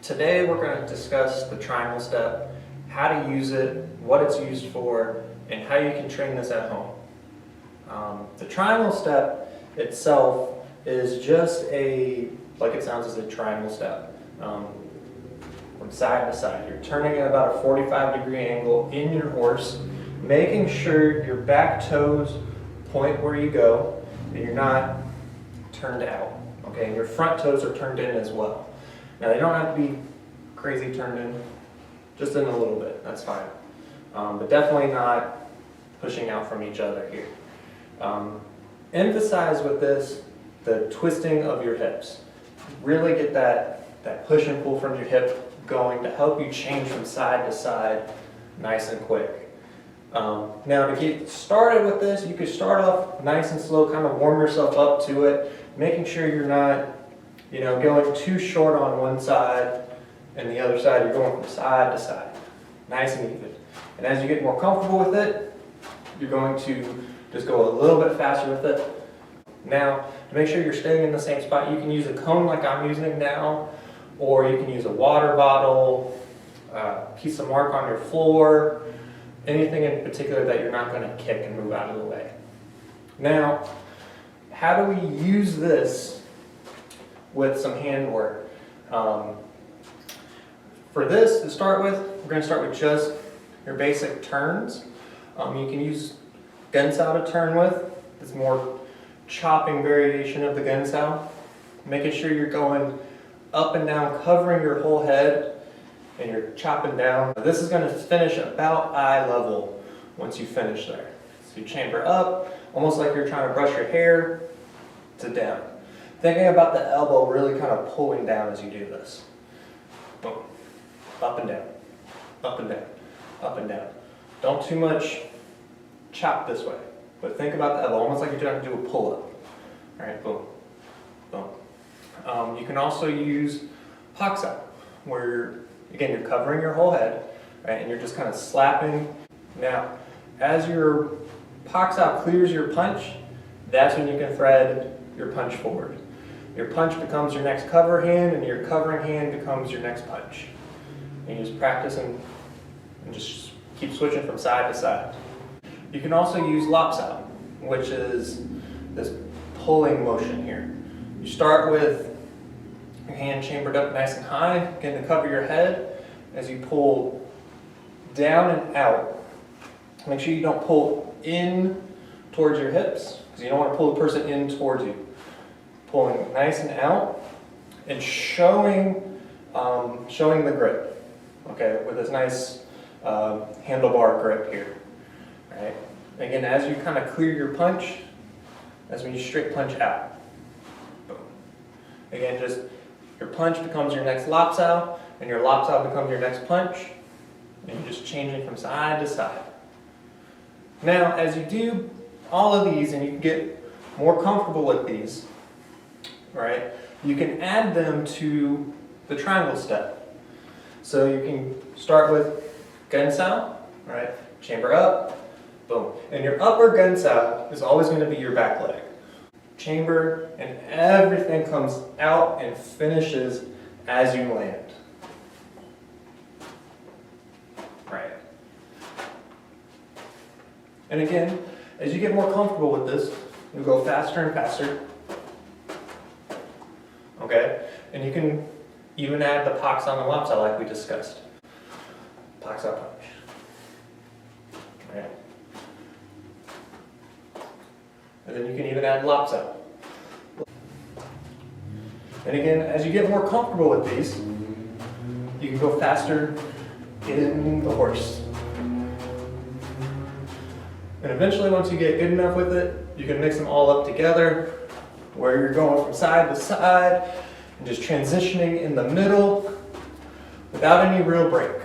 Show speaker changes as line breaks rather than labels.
Today we're going to discuss the triangle step, how to use it, what it's used for, and how you can train this at home. The triangle step itself is just like it sounds, as a triangle step. From side to side. You're turning at about a 45-degree angle in your horse, making sure your back toes point where you go, and you're not turned out. Okay, and your front toes are turned in as well. Now they don't have to be crazy turned in, just in a little bit, that's fine. But definitely not pushing out from each other here. Emphasize with this the twisting of your hips. Really get that push and pull from your hip going to help you change from side to side nice and quick. Now to get started with this, you could start off nice and slow, kind of warm yourself up to it, making sure you're not going too short on one side and the other side. You're going from side to side, nice and even. And as you get more comfortable with it, you're going to just go a little bit faster with it. Now, to make sure you're staying in the same spot, you can use a cone like I'm using now, or you can use a water bottle, a piece of mark on your floor, anything in particular that you're not going to kick and move out of the way. Now, how do we use this with some hand work? For this, to start with, we're going to start with just your basic turns. You can use Gunsow to turn with. It's more chopping variation of the Gunsow. Making sure you're going up and down, covering your whole head, and you're chopping down. This is going to finish about eye level once you finish there. So you chamber up, almost like you're trying to brush your hair, to down. Thinking about the elbow really kind of pulling down as you do this. Boom. Up and down, up and down, up and down. Don't too much chop this way, but think about the elbow, almost like you're trying to do a pull-up. All right, boom, boom. You can also use Pak-Sao, where you're covering your whole head, right, and you're just kind of slapping. Now, as your Pak-Sao clears your punch, that's when you can thread your punch forward. Your punch becomes your next cover hand, and your covering hand becomes your next punch. And you just practice and just keep switching from side to side. You can also use Lap-Sao, which is this pulling motion here. You start with your hand chambered up nice and high, getting to cover your head as you pull down and out. Make sure you don't pull in towards your hips, because you don't want to pull the person in towards you. Pulling nice and out and showing the grip, okay, with this nice handlebar grip here. All right. Again, as you kind of clear your punch, that's when you straight punch out. Boom. Again, just your punch becomes your next Lap-Sao, and your Lap-Sao becomes your next punch, and you're just changing from side to side. Now, as you do all of these and you get more comfortable with these, right, you can add them to the triangle step. So you can start with Gunsow, right, chamber up, boom. And your upper Gunsow is always going to be your back leg. Chamber, and everything comes out and finishes as you land. Right. And again, as you get more comfortable with this, you go faster and faster. Okay? And you can even add the Pak-Sao and Lap-Sao like we discussed. Pak-Sao punch. Right? And then you can even add Lap-Sao. And again, as you get more comfortable with these, you can go faster in the horse. And eventually, once you get good enough with it, you can mix them all up together, where you're going from side to side and just transitioning in the middle without any real break.